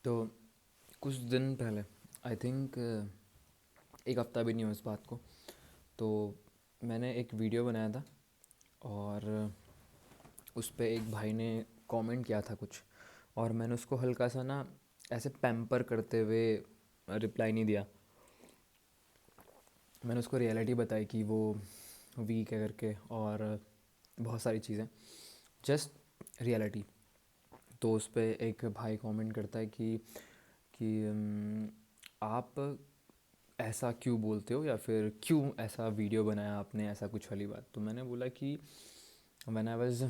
तो कुछ दिन पहले आई थिंक एक हफ़्ता भी नहीं हुआ इस बात को। तो मैंने एक वीडियो बनाया था और उस पे एक भाई ने कमेंट किया था कुछ, और मैंने उसको हल्का सा ना ऐसे पैम्पर करते हुए रिप्लाई नहीं दिया। मैंने उसको रियलिटी बताई कि वो वीक है करके, और बहुत सारी चीज़ें, जस्ट रियलिटी। तो उस पे एक भाई कमेंट करता है कि आप ऐसा क्यों बोलते हो, या फिर क्यों ऐसा वीडियो बनाया आपने, ऐसा कुछ वाली बात। तो मैंने बोला कि व्हेन आई वाज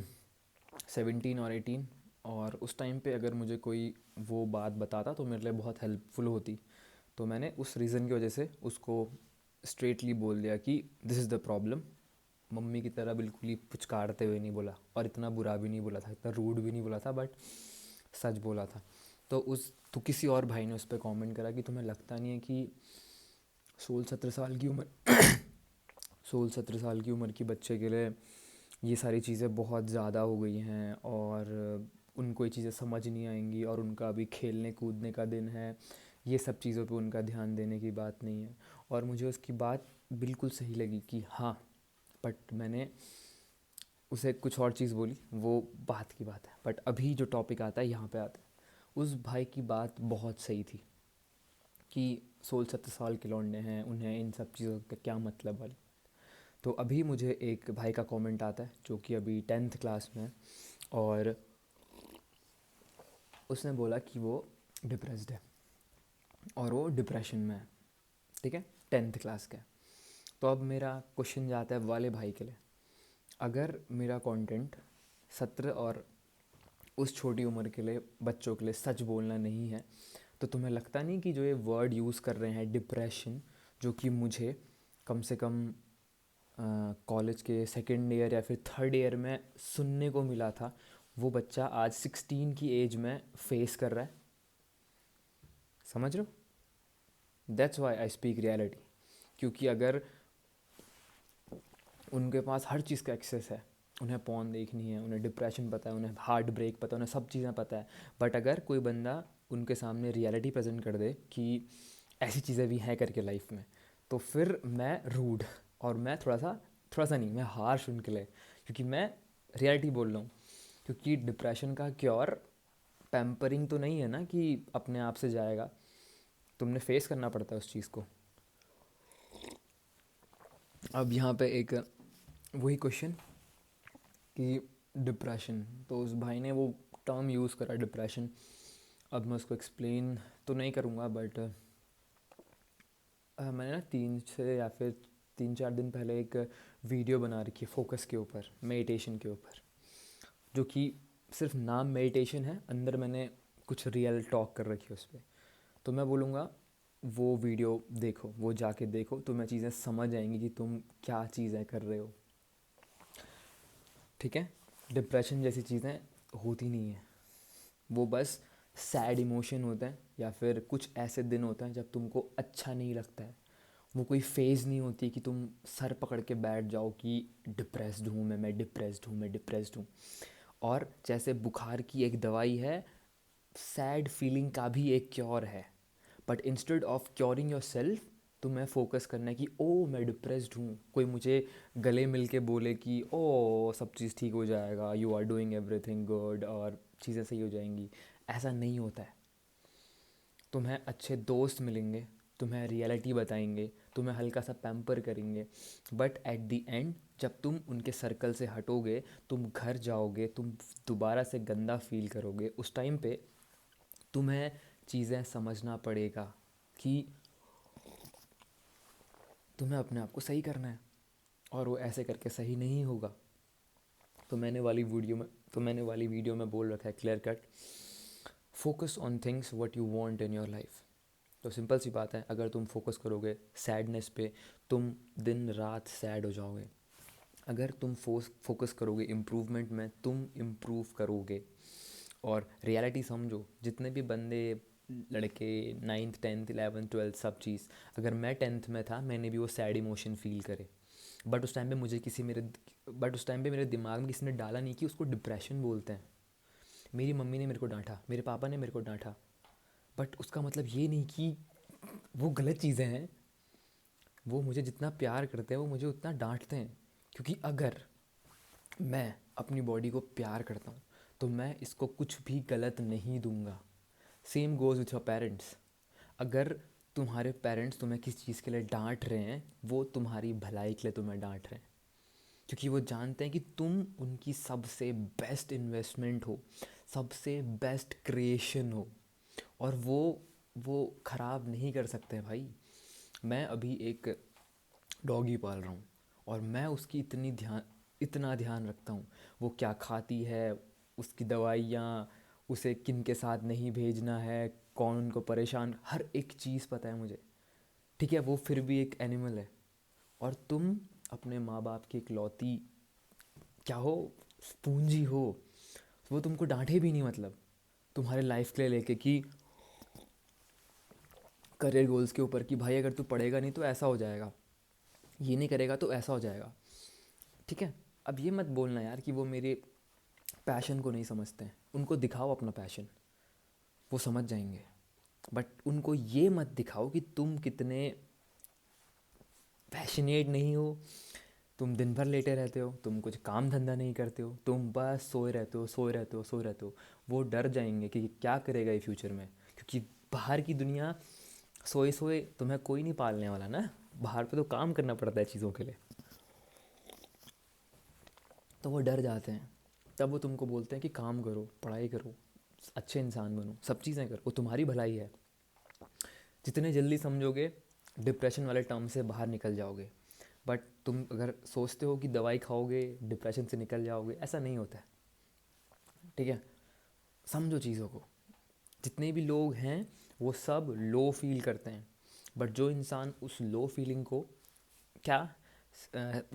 17 और 18, और उस टाइम पे अगर मुझे कोई वो बात बताता तो मेरे लिए बहुत हेल्पफुल होती। तो मैंने उस रीज़न की वजह से उसको स्ट्रेटली बोल दिया कि this is the problem. Mummy की तरह बिल्कुल ही पुचकारते हुए नहीं बोला, और इतना बुरा भी नहीं बोला था, इतना रूड भी नहीं बोला था, बट सच बोला था। तो किसी और भाई ने उस पर कमेंट करा कि तुम्हें लगता नहीं है कि 16-17 साल की उम्र 16-17 साल की उम्र की बच्चे के लिए ये सारी चीज़ें बहुत ज़्यादा हो गई हैं, और उनको ये चीज़ें समझ नहीं आएंगी, और उनका अभी खेलने कूदने का दिन है, ये सब चीज़ों पे उनका ध्यान देने की बात नहीं है। और मुझे उसकी बात बिल्कुल सही लगी कि हाँ, बट मैंने उसे कुछ और चीज़ बोली, वो बात की बात है। बट अभी जो टॉपिक आता है यहाँ पे आता है, उस भाई की बात बहुत सही थी कि 16-17 साल के लौंडे हैं, उन्हें इन सब चीज़ों का क्या मतलब वाली। तो अभी मुझे एक भाई का कमेंट आता है जो कि अभी 10th क्लास में है, और उसने बोला कि वो डिप्रेस्ड है और वो डिप्रेशन में है। ठीक है, 10th क्लास का है। तो अब मेरा क्वेश्चन जाता है वाले भाई के लिए, अगर मेरा कंटेंट 17 और उस छोटी उम्र के लिए बच्चों के लिए सच बोलना नहीं है, तो तुम्हें लगता नहीं कि जो ये वर्ड यूज़ कर रहे हैं डिप्रेशन, जो कि मुझे कम से कम कॉलेज के सेकेंड ईयर या फिर थर्ड ईयर में सुनने को मिला था, वो बच्चा आज 16 की एज में फेस कर रहा है। समझ रहे हो? That's why I speak reality. क्योंकि अगर उनके पास हर चीज़ का एक्सेस है, उन्हें पॉर्न देखनी है, उन्हें डिप्रेशन पता है, उन्हें हार्ट ब्रेक पता है, उन्हें सब चीज़ें पता है, बट अगर कोई बंदा उनके सामने रियलिटी प्रेजेंट कर दे कि ऐसी चीज़ें भी हैं करके लाइफ में, तो फिर मैं रूड, और मैं थोड़ा सा नहीं, मैं हार्श उनके लिए, क्योंकि मैं रियलिटी बोल रहा हूँ। क्योंकि डिप्रेशन का क्योर पैम्परिंग तो नहीं है ना कि अपने आप से जाएगा, तुमने फेस करना पड़ता है उस चीज़ को। अब यहाँ पे एक वही क्वेश्चन कि डिप्रेशन, तो उस भाई ने वो टर्म यूज़ करा डिप्रेशन। अब मैं उसको एक्सप्लेन तो नहीं करूँगा, बट मैंने ना 3 4 दिन पहले एक वीडियो बना रखी है फोकस के ऊपर, मेडिटेशन के ऊपर, जो कि सिर्फ नाम मेडिटेशन है, अंदर मैंने कुछ रियल टॉक कर रखी है उस पर। तो मैं बोलूँगा वो वीडियो देखो, वो जाके देखो, तुम्हें चीज़ें समझ आएंगी कि तुम क्या चीज़ें कर रहे हो। ठीक है, डिप्रेशन जैसी चीज़ें होती नहीं है, वो बस सैड इमोशन होता है, या फिर कुछ ऐसे दिन होते हैं जब तुमको अच्छा नहीं लगता है। वो कोई फेज़ नहीं होती कि तुम सर पकड़ के बैठ जाओ कि डिप्रेस्ड हूँ मैं डिप्रेस्ड हूँ, मैं डिप्रेस्ड हूँ। और जैसे बुखार की एक दवाई है, सैड फीलिंग का भी एक क्योर है। But instead of curing your self, तुम्हें फोकस करना है कि ओ मैं डिप्रेस्ड हूँ, कोई मुझे गले मिल के बोले कि ओ सब चीज़ ठीक हो जाएगा, you are doing everything good, और चीज़ें सही हो जाएंगी। ऐसा नहीं होता है। तुम्हें अच्छे दोस्त मिलेंगे, तुम्हें रियलिटी बताएंगे, तुम्हें हल्का सा पैम्पर करेंगे, बट एट द एंड जब तुम उनके सर्कल से हटोगे, तुम घर जाओगे, तुम दोबारा से गंदा फील करोगे, उस टाइम पे तुम्हें चीज़ें समझना पड़ेगा कि तुम्हें अपने आप को सही करना है, और वो ऐसे करके सही नहीं होगा। तो मैंने वाली वीडियो में बोल रखा है clear cut, focus on things what you want in your life. तो सिंपल सी बात है, अगर तुम फोकस करोगे सैडनेस पे, तुम दिन रात सैड हो जाओगे। अगर तुम फोकस करोगे इम्प्रूवमेंट में, तुम इम्प्रूव करोगे। और रियलिटी समझो, जितने भी बंदे लड़के 9th 10th 11th 12th सब चीज़, अगर मैं 10th में था, मैंने भी वो सैड इमोशन फील करे। बट उस टाइम पे मुझे किसी मेरे बट उस टाइम पे मेरे दिमाग में किसी ने डाला नहीं कि उसको डिप्रेशन बोलते हैं। मेरी मम्मी ने मेरे को डांटा, मेरे पापा ने मेरे को डांटा, बट उसका मतलब ये नहीं कि वो गलत चीज़ें हैं। वो मुझे जितना प्यार करते हैं वो मुझे उतना डांटते हैं, क्योंकि अगर मैं अपनी बॉडी को प्यार करता हूँ तो मैं इसको कुछ भी गलत नहीं दूंगा। Same goes with your parents. अगर तुम्हारे पेरेंट्स तुम्हें किस चीज़ के लिए डांट रहे हैं, वो तुम्हारी भलाई के लिए तुम्हें डांट रहे हैं, क्योंकि वो जानते हैं कि तुम उनकी सबसे बेस्ट इन्वेस्टमेंट हो, सबसे बेस्ट क्रिएशन हो, और वो ख़राब नहीं कर सकते भाई। मैं अभी एक डॉगी पाल रहा हूँ और मैं उसकी इतना ध्यान रखता हूँ, वो क्या खाती है, उसकी दवाइयाँ, उसे किन के साथ नहीं भेजना है, कौन उनको परेशान, हर एक चीज़ पता है मुझे। ठीक है, वो फिर भी एक एनिमल है। और तुम अपने माँ बाप की इकलौती क्या हो, पूंजी हो। वो तुमको डांटे भी नहीं, मतलब तुम्हारे लाइफ के लिए लेके कि करियर गोल्स के ऊपर कि भाई अगर तू पढ़ेगा नहीं तो ऐसा हो जाएगा, ये नहीं करेगा तो ऐसा हो जाएगा। ठीक है, अब ये मत बोलना यार कि वो मेरे पैशन को नहीं समझते हैं। उनको दिखाओ अपना पैशन, वो समझ जाएंगे। बट उनको ये मत दिखाओ कि तुम कितने पैशनेट नहीं हो। तुम दिन भर लेटे रहते हो, तुम कुछ काम धंधा नहीं करते हो, तुम बस सोए रहते हो, सोए रहते हो, सोए रहते हो। वो डर जाएंगे कि क्या करेगा ये फ्यूचर में, क्योंकि बाहर की दुनिया, सोए सोए तुम्हें कोई नहीं पालने वाला ना। बाहर पे तो काम करना पड़ता है चीज़ों के लिए। तो वो डर जाते हैं। तब वो तुमको बोलते हैं कि काम करो, पढ़ाई करो, अच्छे इंसान बनो, सब चीज़ें करो, वो तुम्हारी भलाई है। जितने जल्दी समझोगे, डिप्रेशन वाले टर्म से बाहर निकल जाओगे। बट तुम अगर सोचते हो कि दवाई खाओगे डिप्रेशन से निकल जाओगे, ऐसा नहीं होता है। ठीक है, समझो चीज़ों को। जितने भी लोग हैं वो सब लो फील करते हैं, बट जो इंसान उस लो फीलिंग को क्या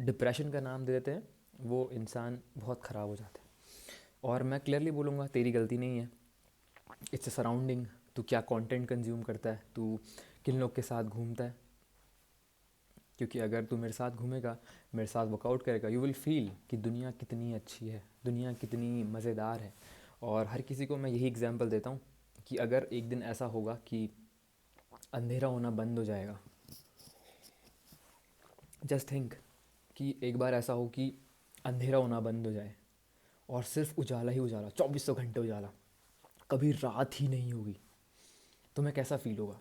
डिप्रेशन का नाम दे देते हैं, वो इंसान बहुत ख़राब हो जाता है। और मैं क्लियरली बोलूँगा, तेरी गलती नहीं है, इट्स अ सराउंडिंग। तू क्या कंटेंट कंज्यूम करता है, तू किन लोग के साथ घूमता है। क्योंकि अगर तू मेरे साथ घूमेगा, मेरे साथ वर्कआउट करेगा, यू विल फील कि दुनिया कितनी अच्छी है, दुनिया कितनी मज़ेदार है। और हर किसी को मैं यही एग्जांपल देता हूँ कि अगर एक दिन ऐसा होगा कि अंधेरा होना बंद हो जाएगा, जस्ट थिंक कि एक बार ऐसा हो कि अंधेरा होना बंद हो जाए और सिर्फ उजाला ही उजाला, 2400 घंटे उजाला, कभी रात ही नहीं होगी, तुम्हें कैसा फील होगा।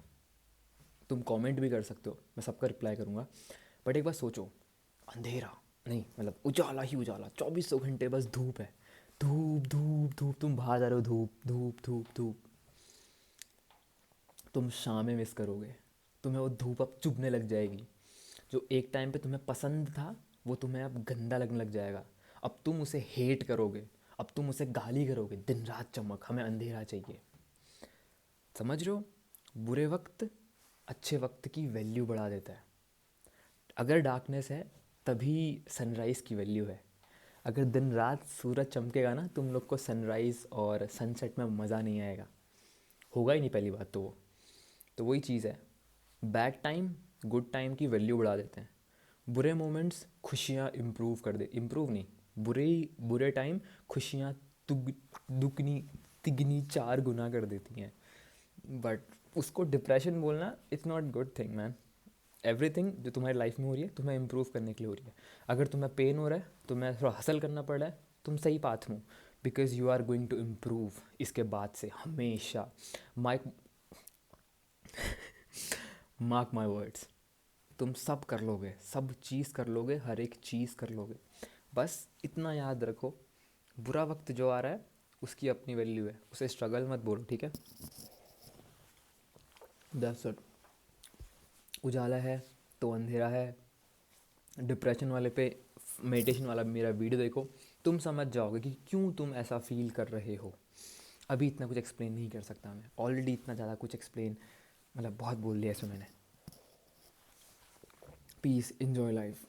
तुम कमेंट भी कर सकते हो, मैं सबका रिप्लाई करूँगा। बट एक बार सोचो, अंधेरा नहीं, मतलब उजाला ही उजाला, 2400 घंटे बस धूप है, धूप धूप धूप, तुम बाहर जा रहे हो, धूप धूप धूप धूप। तुम शामें मिस करोगे, तुम्हें वो धूप अब चुभने लग जाएगी। जो एक टाइम पे तुम्हें पसंद था वो तुम्हें अब गंदा लगने लग जाएगा। अब तुम उसे हेट करोगे, अब तुम उसे गाली करोगे, दिन रात चमक, हमें अंधेरा चाहिए। समझ रहे हो, बुरे वक्त अच्छे वक्त की वैल्यू बढ़ा देता है। अगर डार्कनेस है तभी सनराइज़ की वैल्यू है। अगर दिन रात सूरज चमकेगा ना, तुम लोग को सनराइज़ और सनसेट में मज़ा नहीं आएगा, होगा ही नहीं पहली बात तो वो। तो वही चीज़ है, बैड टाइम गुड टाइम की वैल्यू बढ़ा देते हैं। बुरे मोमेंट्स खुशियाँ इम्प्रूव कर दे, इम्प्रूव नहीं, बुरे टाइम खुशियाँ दुगनी तिगनी 4 गुना कर देती हैं। बट उसको डिप्रेशन बोलना, it's not good thing man. Everything जो तुम्हारी लाइफ में हो रही है, तुम्हें इम्प्रूव करने के लिए हो रही है। अगर तुम्हें पेन हो रहा है, तुम्हें थोड़ा हसल करना पड़ रहा है, तुम सही पाथ में हो, because you are going to improve इसके बाद से हमेशा। माइक मार्क माई वर्ड्स, तुम सब कर लोगे, सब चीज़ कर लोगे, हर एक चीज़ कर लोगे। बस इतना याद रखो, बुरा वक्त जो आ रहा है उसकी अपनी वैल्यू है, उसे स्ट्रगल मत बोलो, ठीक है। That's it. उजाला है तो अंधेरा है। डिप्रेशन वाले पे मेडिटेशन वाला मेरा वीडियो देखो, तुम समझ जाओगे कि क्यों तुम ऐसा फील कर रहे हो। अभी इतना कुछ एक्सप्लेन नहीं कर सकता मैं, ऑलरेडी इतना ज़्यादा कुछ एक्सप्लेन, मतलब बहुत बोल लिया इसमें मैंने। Peace, enjoy life.